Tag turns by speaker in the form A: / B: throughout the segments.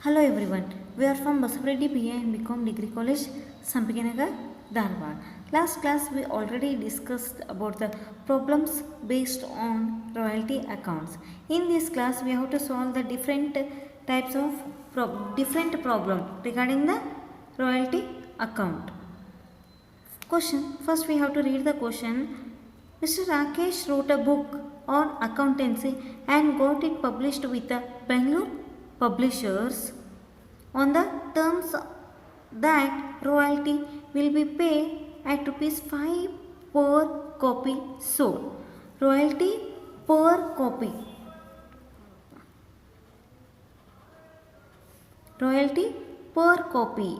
A: Hello everyone, we are from Basavreddy BA and BCom Degree College, Sampiginagar, Dharwad. Last class we already discussed about the problems based on royalty accounts. In this class we have to solve the different types of different problem regarding the royalty account. Question, first we have to read the question. Mr. Rakesh wrote a book on accountancy and got it published with the Bangalore publishers on the terms that royalty will be paid at rupees 5 per copy sold. Royalty per copy. Royalty per copy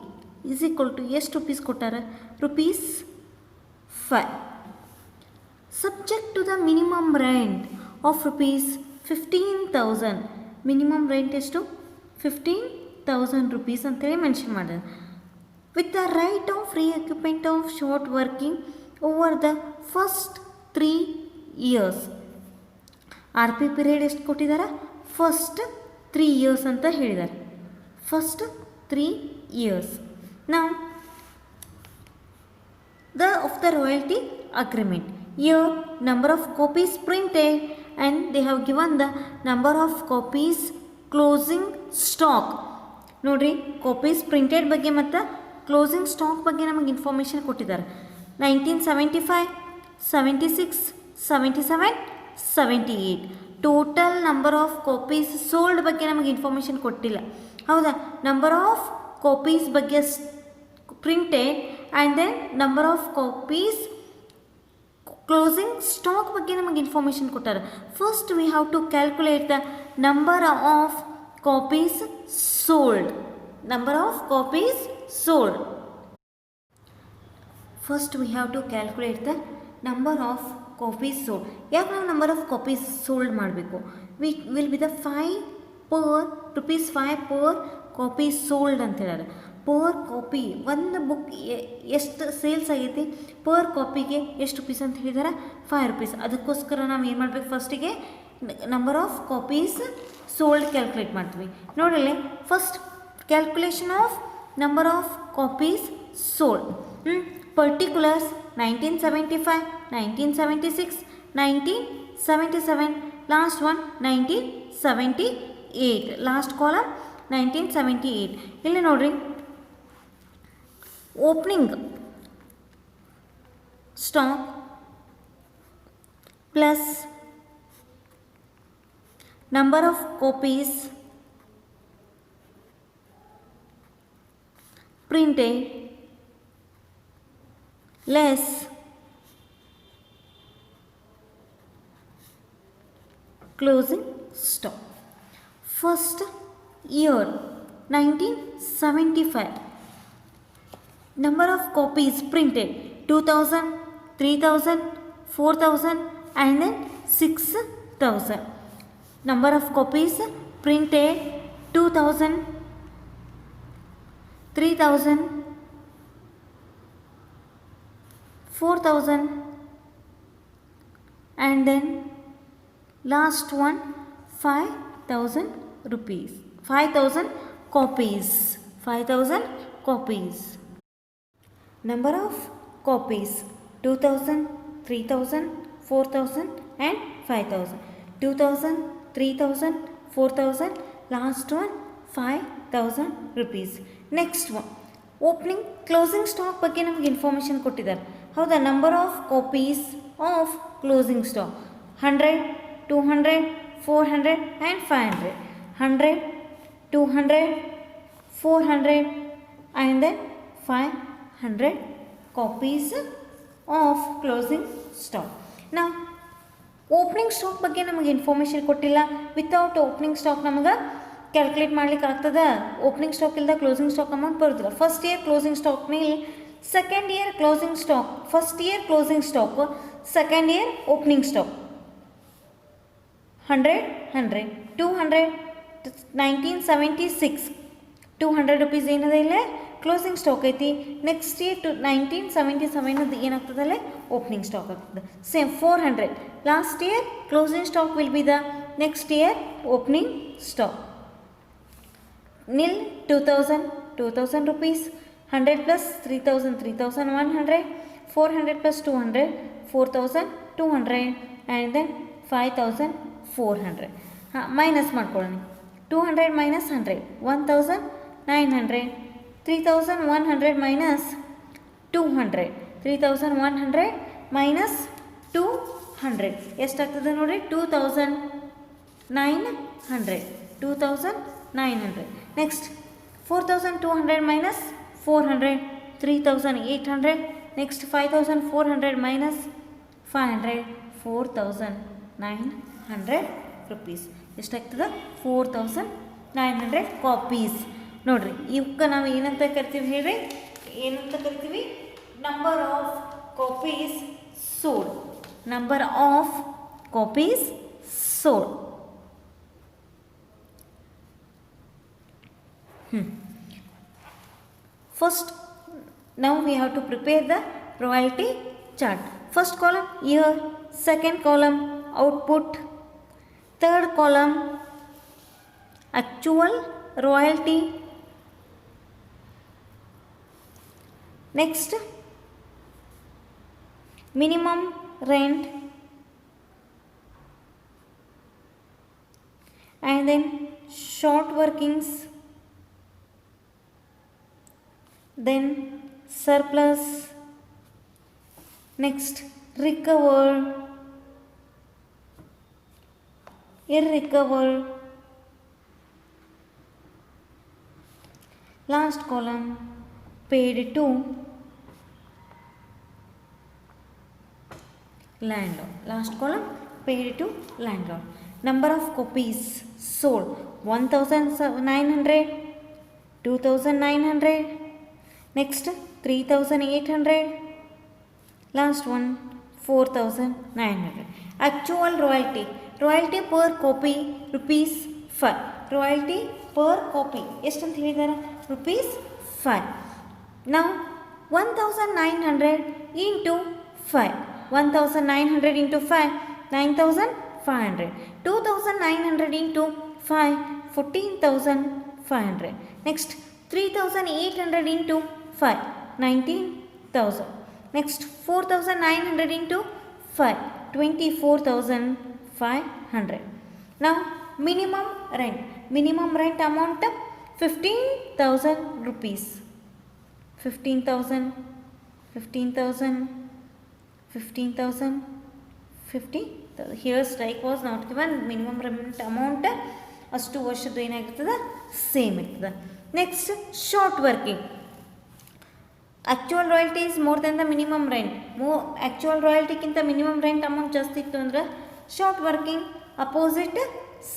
A: is equal to ಎಷ್ಟು rupees ಕೊಟ್ಟಾರೆ rupees 5. Subject to the minimum rent of rupees 15,000. Minimum rent ಎಷ್ಟು 15,000 rupees ಅಂತೇಳಿ mention ಮಾಡಿದೆ. With the right of free equipment of short working over the first 3 years. R P period ಎಷ್ಟು ಕೊಟ್ಟಿದ್ದಾರೆ first 3 years ಅಂತ ಹೇಳಿದ್ದಾರೆ. First 3 years. Now of the royalty agreement. Here number of copies printed and they have given the number of copies closing stock. ನೋಡ್ರಿ copies printed ಬಗ್ಗೆ ಮತ್ತು closing stock ಬಗ್ಗೆ ನಮಗೆ information ಕೊಟ್ಟಿದ್ದಾರೆ. 1975, 76, 77, 78 total number of copies sold ಬಗ್ಗೆ ನಮಗೆ information ಕೊಟ್ಟಿಲ್ಲ. ಹೌದಾ, ನಂಬರ್ ಆಫ್ ಕಾಪೀಸ್ ಬಗ್ಗೆ printed and then number of copies closing stock ಬಗ್ಗೆ ನಮಗೆ ಇನ್ಫಾರ್ಮೇಷನ್ ಕೊಟ್ಟಾರೆ. First we have to calculate the number of copies sold. Number of copies sold. First we have to calculate the number of copies sold. ಯಾಕೆ ನಾವು number of copies sold ಮಾಡಬೇಕು? Will be the 5 per rupees 5 per copies sold ಅಂತ ಹೇಳ್ಯಾರ. Per copy ಒಂದು book ಎಷ್ಟು sales ಆಗೈತಿ per ಕಾಪಿಗೆ ಎಷ್ಟು rupees ಅಂತ ಹೇಳಿದಾರೆ 5 rupees. ಅದಕ್ಕೋಸ್ಕರ ನಾವು ಏನು ಮಾಡಬೇಕು, ಫಸ್ಟಿಗೆ number of copies sold calculate ಮಾಡ್ತೀವಿ. ನೋಡಿಲ್ಲಿ first calculation of number of copies sold. Particulars 1975, 1976, 1977, last one 1978. Last column 1978. ಇಲ್ಲಿ ನೋಡ್ರಿ, opening stock plus number of copies printed less closing stock. First year 1975. Number of copies printed 2000, 3000, 4000 and then 6000. Number of copies printed 2000, 3000, 4000 and then last one 5,000 rupees. 5,000 copies. 5,000 copies. Number of copies 2,000, 3,000, 4,000 and 5,000. 2,000, 3,000, 4,000. Last one 5,000 rupees. Next one opening closing stock ಬಗ್ಗೆ ನಮಗೆ information ಕೊಟ್ಟಿದ್ದಾರೆ. ಹೌದಾ, number of copies of closing stock 100, 200, 400 and 500. 100, 200, 400 and then 500 copies of closing stock. Now opening stock ಬಗ್ಗೆ ನಮಗೆ information ಕೊಟ್ಟಿಲ್ಲ. Without opening stock ನಮಗೆ calculate ಮಾಡ್ಲಿಕ್ಕೆ ಆಗ್ತದೆ. ಓಪನಿಂಗ್ ಸ್ಟಾಕ್ ಇಲ್ಲದ ಕ್ಲೋಸಿಂಗ್ ಸ್ಟಾಕ್ ಅಮೌಂಟ್ ಬರೋದಿಲ್ಲ. ಫಸ್ಟ್ ಇಯರ್ ಕ್ಲೋಸಿಂಗ್ ಸ್ಟಾಕ್ ಮೇಲೆ second year closing stock, first year closing stock, second year opening stock 100, 100, 200, 1976 200 rupees ಏನದ ಇಲ್ಲೇ ಕ್ಲೋಸಿಂಗ್ ಸ್ಟಾಕ್ ಐತಿ. ನೆಕ್ಸ್ಟ್ ಇಯರ್ 1977 ಏನಾಗ್ತದಲ್ಲೇ ಓಪನಿಂಗ್ ಸ್ಟಾಕ್ ಆಗ್ತದೆ. Same 400 last year closing stock will be the next year opening stock. nil 2000 2000 rupees, 100 plus 3000 3100, 400 plus 200 4200, and then 5400. Minus ಮಾಡ್ಕೊಳ್ಳೋಣ. 200 minus 100 1900, 3100 minus 200 3100 minus 200 ಎಷ್ಟಾಗ್ತದೆ ನೋಡಿರಿ, 2900. Next 4200 minus 400 3800. Next 5400 minus 500 4900 rupees. ಎಷ್ಟಾಗ್ತದೆ? 4900 copies. ನೋಡಿರಿ, ಇವಕ್ಕೆ ನಾವು ಏನಂತ ಕರಿತೀವಿ ಹೇಳ್ರಿ, ಏನಂತ ಕರಿತೀವಿ? Number of copies sold. Number of copies sold. First, now we have to prepare the royalty chart. First column year, second column output, third column actual royalty, next minimum rent, and then short workings, then surplus, next recovered, irrecovered, last column paid to landlord. Last column paid to landlord. Number of copies sold 1900, 2900, next 3800, last one 4900. Actual royalty, royalty per copy rupees 5. royalty per copy ಎಷ್ಟು ಅಂತ ಹೇಳಿದಾರೆ? rupees 5. now 1900 into 5, 1900 into 5 9500, 2900 into 5 14500, next 3800 into 5 19000, next 4900 into 5 24500. now minimum rent amount 15,000 rupees. 15,000 here strike was not given. minimum rent amount ಅಷ್ಟು ವರ್ಷದ್ದು ಏನಾಗಿರ್ತದೆ, same ಇರ್ತದೆ. Next short working, actual royalty is more than the minimum rent. Actual ರಾಯಲ್ಟಿಗಿಂತ minimum rent amount ಜಾಸ್ತಿ ಇತ್ತು ಅಂದ್ರೆ short working opposite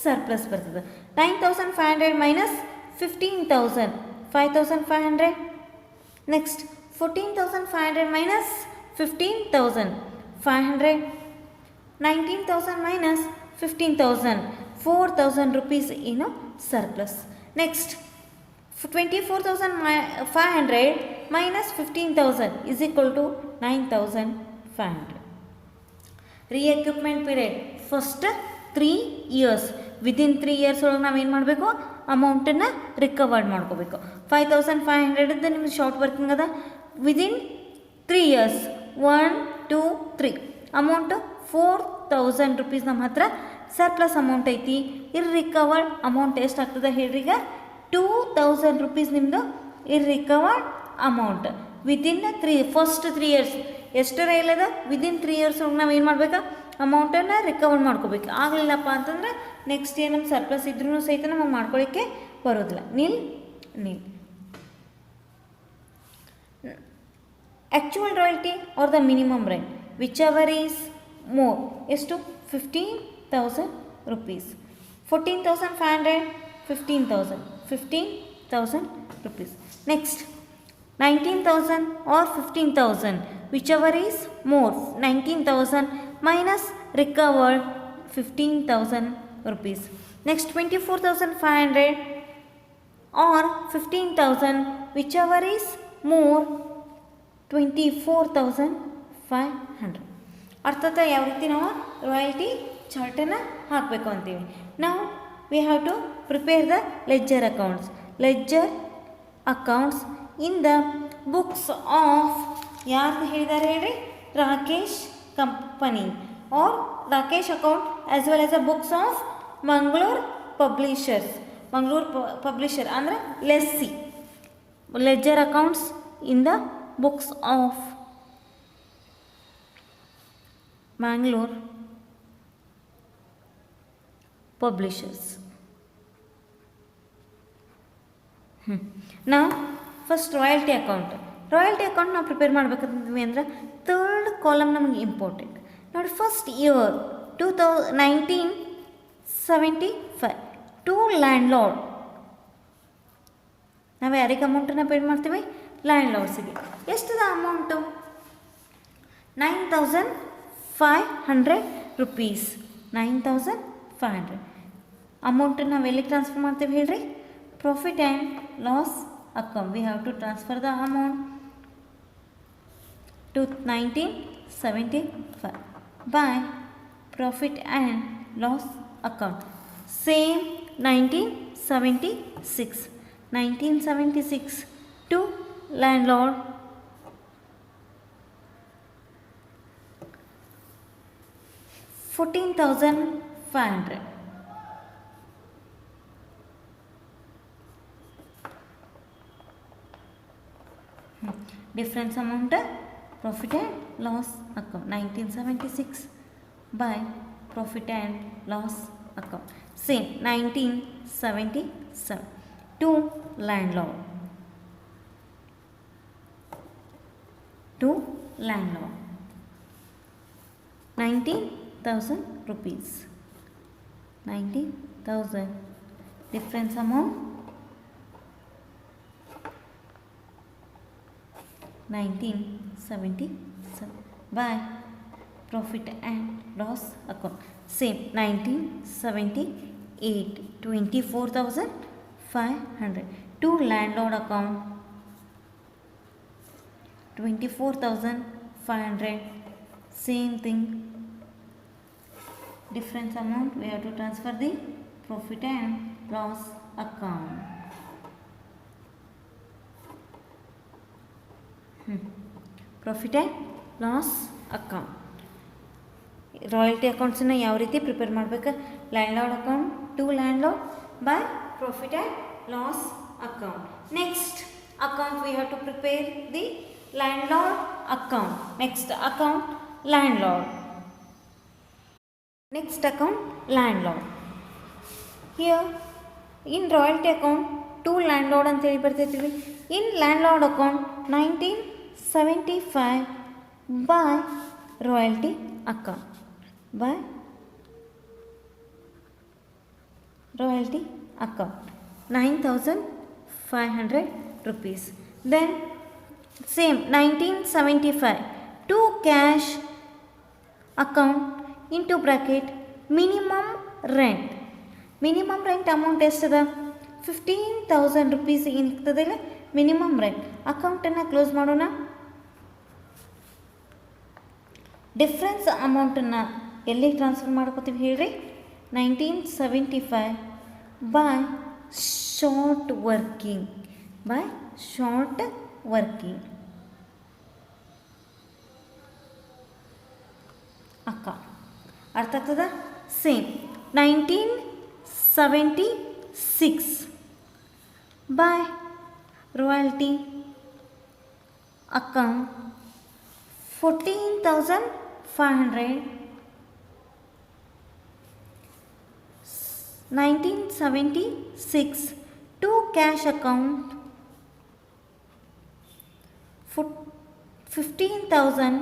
A: surplus ಬರ್ತದೆ. 9500 minus 15,000 5500, next 14,500 minus 15,500, 19,000 minus 15,000 4,000 rupees in a surplus. next 24,500 minus 15,000 is equal to 9,500. re-equipment period first 3 years. within 3 years ಒಳಗೆ ನಾವು ಏನು ಮಾಡಬೇಕು, ಅಮೌಂಟನ್ನು ರಿಕವರ್ಡ್ ಮಾಡ್ಕೋಬೇಕು. 5500 ನಿಮ್ಗೆ ಶಾರ್ಟ್ ವರ್ಕಿಂಗ್ ಅದ. ವಿದಿನ್ 3 years 1 2 3 ಅಮೌಂಟು 4,000 rupees ನಮ್ಮ ಹತ್ರ ಸರ್ಪ್ಲಸ್ ಅಮೌಂಟ್ ಐತಿ. ಇರ್ರಿಕವರ್ಡ್ ಅಮೌಂಟ್ ಎಷ್ಟಾಗ್ತದೆ ಹೇಳ್ರಿ, ಈಗ 2,000 rupees ನಿಮ್ಮದು ಇರ್ರಿಕವರ್ಡ್ ಅಮೌಂಟ್. ವಿದಿನ್ ಫಸ್ಟ್ 3 years ಎಷ್ಟರ ಇಲ್ಲದ, ವಿದಿನ್ 3 years ಒಳಗೆ ನಾವು ಏನು ಮಾಡ್ಬೇಕು, ಅಮೌಂಟನ್ನು ರಿಕವರ್ ಮಾಡ್ಕೋಬೇಕು. ಆಗಲಿಲ್ಲಪ್ಪ ಅಂತಂದ್ರೆ ನೆಕ್ಸ್ಟ್ ಇಯರ್ ನಮ್ಮ ಸರ್ಪ್ಲಸ್ ಇದ್ರೂ ಸಹಿತ ನಮಗೆ ಮಾಡ್ಕೊಳ್ಳಿಕ್ಕೆ ಬರೋದಿಲ್ಲ. Nil actual royalty or the minimum rent whichever is more. ಎಷ್ಟು? 15,000 rupees. 14,500 15,000 rupees. next 19,000 or 15,000 whichever is more. 19,000 minus recovered 15,000 rupees. next 24,500 or 15,000 whichever is more. 24,500. ಅರ್ಥಾತ್ ಯಾವ ರೀತಿ ನಾವು ರಾಯಲ್ಟಿ ಚಾರ್ಟನ್ನು ಹಾಕಬೇಕು ಅಂತೀವಿ. ನಾವು we have to prepare the ledger accounts. ledger accounts in the books of ಯಾರು ಹೇಳಿದ್ದಾರೆ ಹೇಳ್ರಿ Rakesh company or Rakesh account as well as the books of Mangaluru publishers Mangaluru publisher ಅಂದರೆ lessee ledger accounts in the books of Mangalore publishers. Now first royalty account. Royalty account ನಾವು prepare ಮಾಡಬೇಕಂತಂದ್ವಿ ಅಂದ್ರೆ third column ನಮಗೆ important ನೋಡಿ. First year 1975 to landlord. ನಾವು ಯಾರಿಗೆ ಅಮೌಂಟನ್ನು pay ಮಾಡ್ತೀವಿ? ಲ್ಯಾಂಡ್ ಲಾರ್ಡ್ಸಿಗೆ. ಎಷ್ಟದ ಅಮೌಂಟು? 9,500 rupees. 9,500 ಅಮೌಂಟ್ ನಾವು ಎಲ್ಲಿಗೆ ಟ್ರಾನ್ಸ್ಫರ್ ಮಾಡ್ತೀವಿ ಹೇಳ್ರಿ? Profit and loss account. We have to transfer the amount to 1975 by profit and loss account. Same 1976 to landlord 14,500. Difference amount profit and loss account 1976 by profit and loss account. Same 1977 to landlord. 19,000 rupees. 19,000 difference amount 1977 by profit and loss account. Same 1978 24,500 to landlord account 24,500. Same thing, difference amount we have to transfer the profit and loss account. Profit and loss account. Royalty ಅಕೌಂಟ್ಸನ್ನು ಯಾವ ರೀತಿ prepare ಮಾಡಬೇಕು? Landlord account to landlord by profit and loss account. Next account we have to prepare the landlord account. Next account landlord. Next account landlord. Here in royalty account to landlord ಅಂತೇಳಿ ಬರ್ತೈತಿವಿ. In landlord account 1975 by royalty account. By royalty account 9,500 rupees. Then same 1975 to cash account into bracket minimum rent. Minimum rent amount ಎಷ್ಟದ? 15,000 rupees ಇರ್ತದಿಲ್ಲ minimum rent. ಅಕೌಂಟನ್ನು close ಮಾಡೋಣ. Difference ಅಮೌಂಟನ್ನು ಎಲ್ಲಿಗೆ transfer ಮಾಡ್ಕೋತೀವಿ ಹೇಳ್ರಿ? 1975 by short working. By short working account. ಅರ್ಥ ಆಗ್ತದ? Same 1976 by royalty account 14,500. 1976 to cash account 15,000.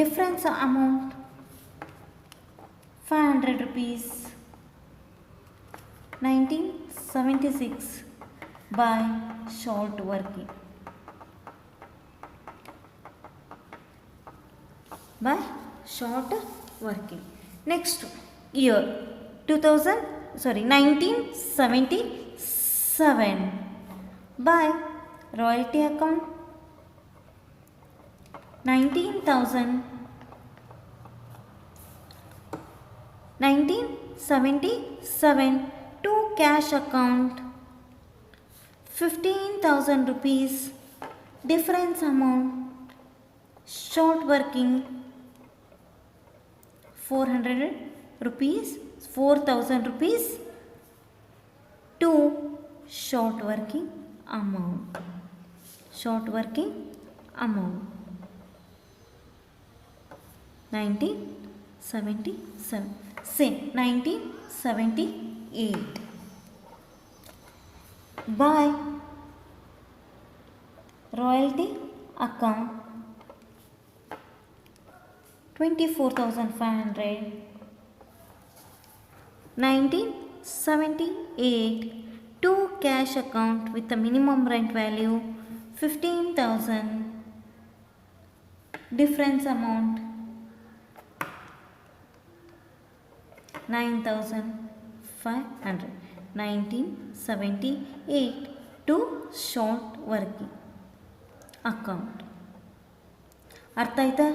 A: Difference amount 500 rupees. 1976 by short working. By short working. Next year 1977 by royalty account 19,000. 1977 to cash account 15,000 rupees. Difference amount short working 400 rupees, 4,000 rupees to short working amount. Short working amount 1977. Same 1978. By royalty account 24,500. 1978 to cash account with a minimum rent value 15,000. Difference amount 9,500. 1978 to short working account. ಅರ್ಥ ಆಯ್ತಾ?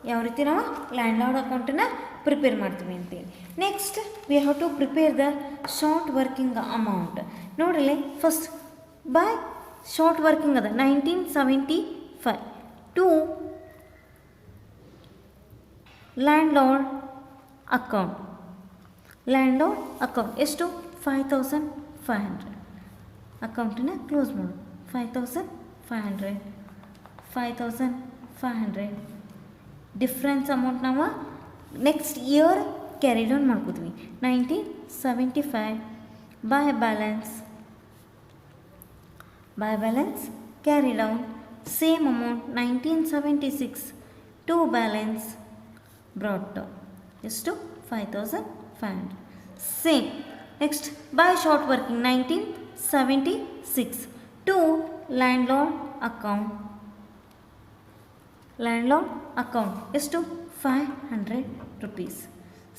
A: ಯಾವ ರೀತಿ ನಾವು land lord ಅಕೌಂಟನ್ನು prepare ಮಾಡ್ತೀವಿ ಅಂತೇಳಿ. Next we have to prepare the short working amount. ನೋಡ್ರಿ first by short working ಅದ 1975 to landlord account. Landlord account ಎಷ್ಟು? 5,500. ಅಕೌಂಟನ್ನು ಕ್ಲೋಸ್ ಮಾಡು. 5,500 5,500. ಡಿಫ್ರೆನ್ಸ್ ಅಮೌಂಟ್ ನಾವು ನೆಕ್ಸ್ಟ್ ಇಯರ್ ಕ್ಯಾರಿ ಡೌನ್ ಮಾಡ್ಕೋತೀವಿ. 1975 by balance carry down same amount 1976 to balance brought down ಎಷ್ಟು? 5,500. Same next by short working 1976 to landlord account ಎಷ್ಟು? 500 rupees.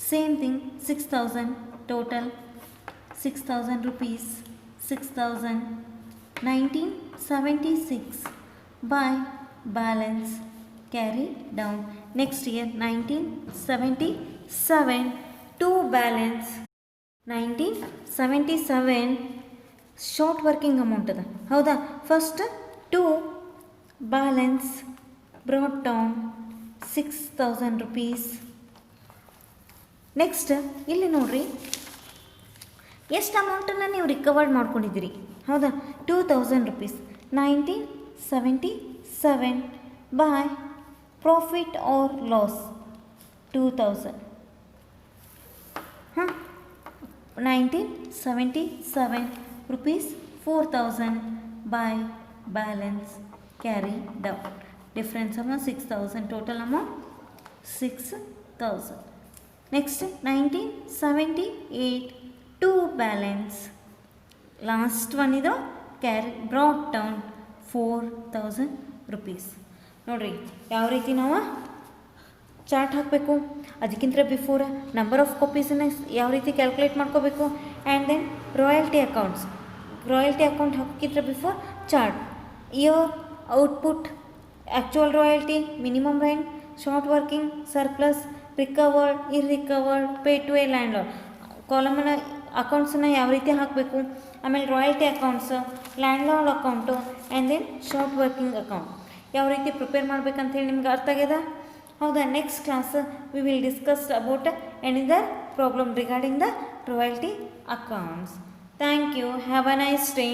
A: Same thing 6,000 total 6,000 rupees 6,000 1976 by balance carry down next year 1977 to balance 1977 short working amount ಅದ ಹೌದಾ. First to balance brought down 6,000 rupees. Next ಇಲ್ಲಿ ನೋಡ್ರಿ ಎಷ್ಟು ಅಮೌಂಟನ್ನು ನೀವು recovered ಮಾಡ್ಕೊಂಡಿದ್ದೀರಿ ಹೌದಾ. 2,000 rupees 1977 by profit or loss 2,000. 1977 rupees 4,000 by balance carry down. Difference amount 6,000. Total amount 6,000. Next 1978 to balance. Last one is the carry brought down 4,000 rupees. ನೋಡ್ರಿ ಯಾವ ರೀತಿ ನಾವು ಚಾರ್ಟ್ ಹಾಕಬೇಕು, ಅದಕ್ಕಿಂತ ಬಿಫೋರ್ ನಂಬರ್ ಆಫ್ ಕಾಪೀಸನ್ನು ಯಾವ ರೀತಿ ಕ್ಯಾಲ್ಕುಲೇಟ್ ಮಾಡ್ಕೋಬೇಕು, ಆ್ಯಂಡ್ ದೆನ್ ರಾಯಲ್ಟಿ ಅಕೌಂಟ್ ಹಾಕೋಕ್ಕಿಂತ before chart, year, output, actual royalty, minimum rent, short working, surplus, recovered, irrecovered, pay to a landlord ಕಾಲಮನ್ನು ಅಕೌಂಟ್ಸನ್ನು ಯಾವ ರೀತಿ ಹಾಕಬೇಕು, ಆಮೇಲೆ royalty accounts, landlord account, and then short working account ಯಾವ ರೀತಿ prepare ಮಾಡ್ಬೇಕಂತೇಳಿ ನಿಮ್ಗೆ ಅರ್ಥ ಆಗ್ಯದ ಹೌದಾ. Next class we will discuss about another problem regarding the royalty accounts. Thank you. Have a nice day.